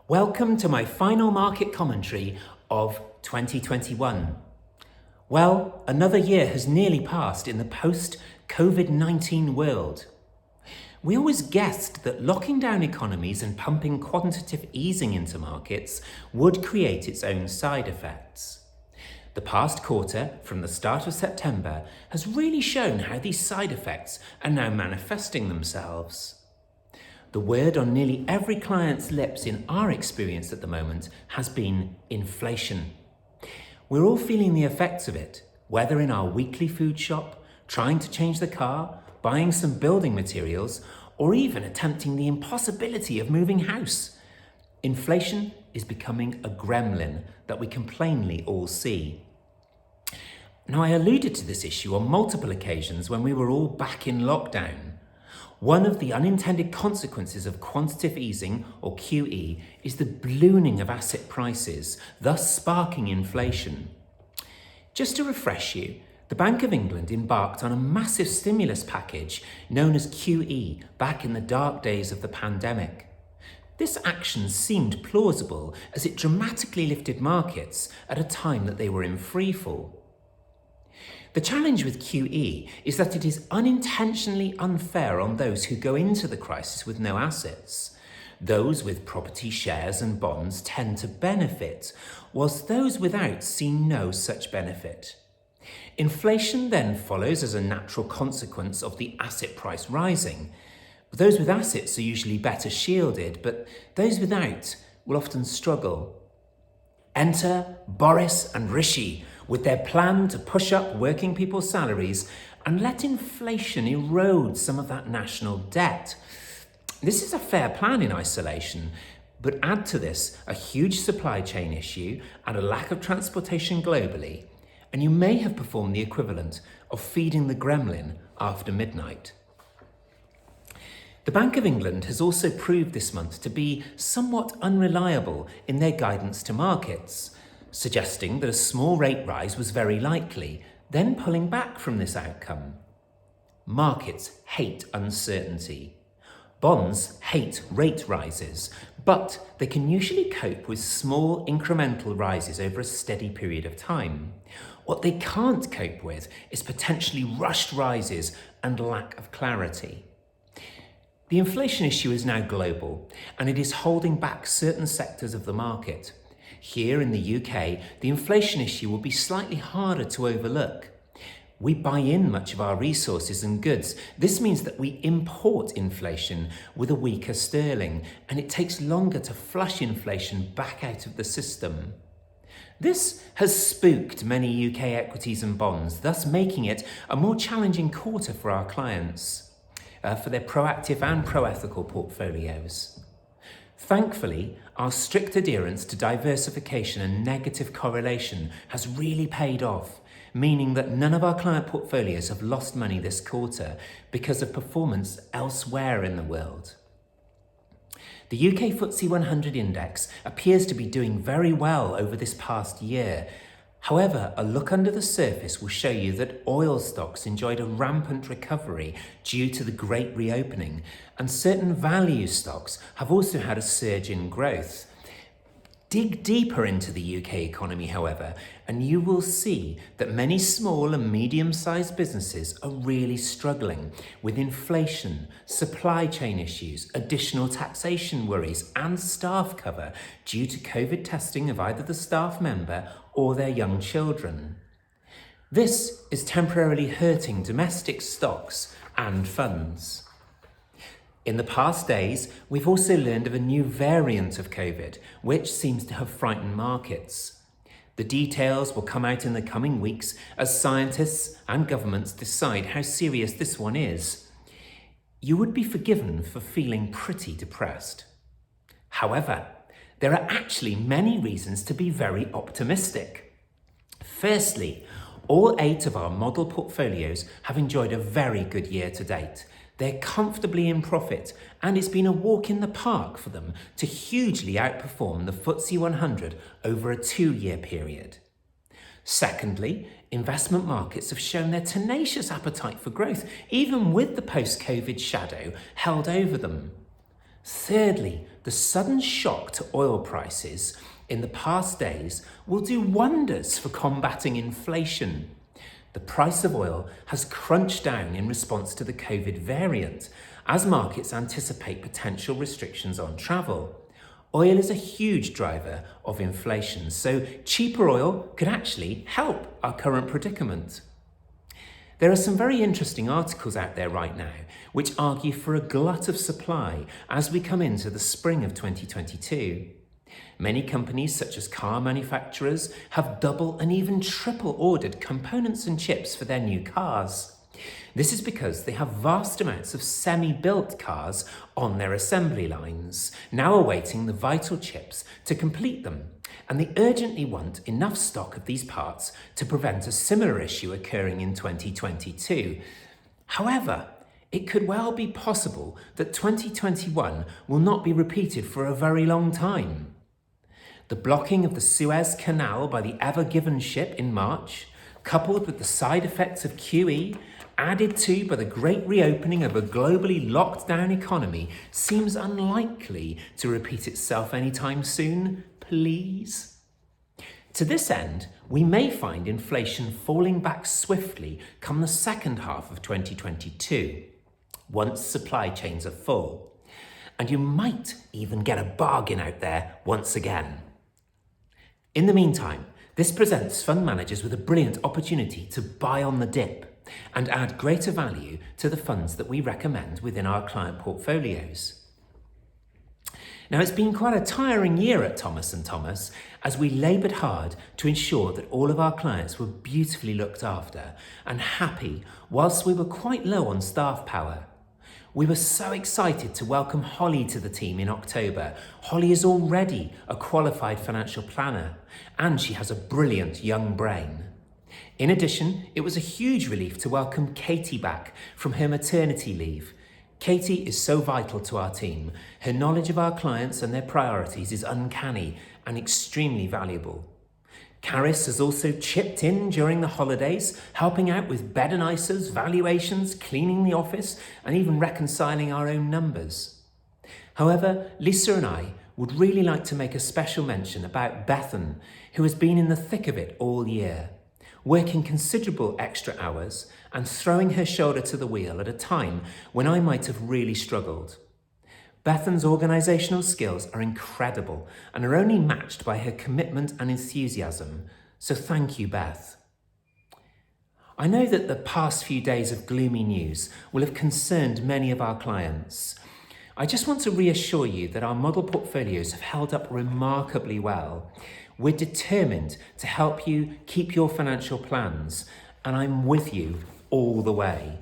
Welcome to my final market commentary of 2021. Well, another year has nearly passed in the post-COVID-19 world. We always guessed that locking down economies and pumping quantitative easing into markets would create its own side effects. The past quarter, from the start of September, has really shown how these side effects are now manifesting themselves. The word on nearly every client's lips in our experience at the moment has been inflation. We're all feeling the effects of it, whether in our weekly food shop, trying to change the car, buying some building materials, or even attempting the impossibility of moving house. Inflation is becoming a gremlin that we can plainly all see. Now, I alluded to this issue on multiple occasions when we were all back in lockdown. One of the unintended consequences of quantitative easing, or QE, is the ballooning of asset prices, thus sparking inflation. Just to refresh you, the Bank of England embarked on a massive stimulus package known as QE back in the dark days of the pandemic. This action seemed plausible as it dramatically lifted markets at a time that they were in freefall. The challenge with QE is that it is unintentionally unfair on those who go into the crisis with no assets. Those with property, shares and bonds tend to benefit, whilst those without see no such benefit. Inflation then follows as a natural consequence of the asset price rising. Those with assets are usually better shielded, but those without will often struggle. Enter Boris and Rishi with their plan to push up working people's salaries and let inflation erode some of that national debt. This is a fair plan in isolation, but add to this a huge supply chain issue and a lack of transportation globally, and you may have performed the equivalent of feeding the gremlin after midnight. The Bank of England has also proved this month to be somewhat unreliable in their guidance to markets, suggesting that a small rate rise was very likely, then pulling back from this outcome. Markets hate uncertainty. Bonds hate rate rises, but they can usually cope with small incremental rises over a steady period of time. What they can't cope with is potentially rushed rises and lack of clarity. The inflation issue is now global, and it is holding back certain sectors of the market. Here in the UK, the inflation issue will be slightly harder to overlook. We buy in much of our resources and goods. This means that we import inflation with a weaker sterling, and it takes longer to flush inflation back out of the system. This has spooked many UK equities and bonds, thus making it a more challenging quarter for our clients, for their proactive and pro-ethical portfolios. Thankfully, our strict adherence to diversification and negative correlation has really paid off, meaning that none of our client portfolios have lost money this quarter because of performance elsewhere in the world. The UK FTSE 100 index appears to be doing very well over this past year. However, a look under the surface will show you that oil stocks enjoyed a rampant recovery due to the great reopening, and certain value stocks have also had a surge in growth. Dig deeper into the UK economy, however, and you will see that many small and medium-sized businesses are really struggling with inflation, supply chain issues, additional taxation worries, and staff cover due to COVID testing of either the staff member or their young children. This is temporarily hurting domestic stocks and funds. In the past days, we've also learned of a new variant of COVID, which seems to have frightened markets. The details will come out in the coming weeks as scientists and governments decide how serious this one is. You would be forgiven for feeling pretty depressed. However, there are actually many reasons to be very optimistic. Firstly, all 8 of our model portfolios have enjoyed a very good year to date. They're comfortably in profit, and it's been a walk in the park for them to hugely outperform the FTSE 100 over a 2-year period. Secondly, investment markets have shown their tenacious appetite for growth, even with the post-COVID shadow held over them. Thirdly, the sudden shock to oil prices in the past days will do wonders for combating inflation. The price of oil has crunched down in response to the COVID variant, as markets anticipate potential restrictions on travel. Oil is a huge driver of inflation, so cheaper oil could actually help our current predicament. There are some very interesting articles out there right now which argue for a glut of supply as we come into the spring of 2022. Many companies, such as car manufacturers, have double and even triple ordered components and chips for their new cars. This is because they have vast amounts of semi-built cars on their assembly lines, now awaiting the vital chips to complete them, and they urgently want enough stock of these parts to prevent a similar issue occurring in 2022. However, it could well be possible that 2021 will not be repeated for a very long time. The blocking of the Suez Canal by the Ever Given ship in March, coupled with the side effects of QE, added to by the great reopening of a globally locked down economy, seems unlikely to repeat itself anytime soon, please. To this end, we may find inflation falling back swiftly come the second half of 2022, once supply chains are full. And you might even get a bargain out there once again. In the meantime, this presents fund managers with a brilliant opportunity to buy on the dip and add greater value to the funds that we recommend within our client portfolios. Now, it's been quite a tiring year at Thomas & Thomas as we laboured hard to ensure that all of our clients were beautifully looked after and happy whilst we were quite low on staff power. We were so excited to welcome Holly to the team in October. Holly is already a qualified financial planner and she has a brilliant young brain. In addition, it was a huge relief to welcome Katie back from her maternity leave. Katie is so vital to our team. Her knowledge of our clients and their priorities is uncanny and extremely valuable. Caris has also chipped in during the holidays, helping out with bed and ISAs, valuations, cleaning the office, and even reconciling our own numbers. However, Lisa and I would really like to make a special mention about Bethan, who has been in the thick of it all year, working considerable extra hours and throwing her shoulder to the wheel at a time when I might have really struggled. Bethan's organisational skills are incredible and are only matched by her commitment and enthusiasm, so thank you, Beth. I know that the past few days of gloomy news will have concerned many of our clients. I just want to reassure you that our model portfolios have held up remarkably well. We're determined to help you keep your financial plans, and I'm with you all the way.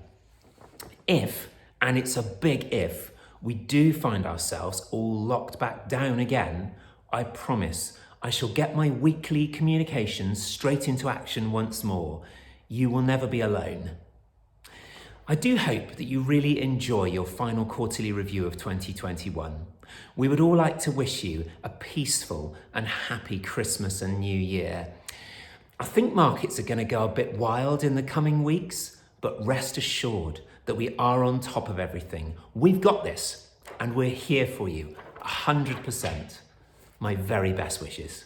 If, and it's a big if, we do find ourselves all locked back down again, I promise I shall get my weekly communications straight into action once more. You will never be alone. I do hope that you really enjoy your final quarterly review of 2021. We would all like to wish you a peaceful and happy Christmas and New Year. I think markets are going to go a bit wild in the coming weeks, but rest assured that we are on top of everything. We've got this, and we're here for you, 100%. My very best wishes.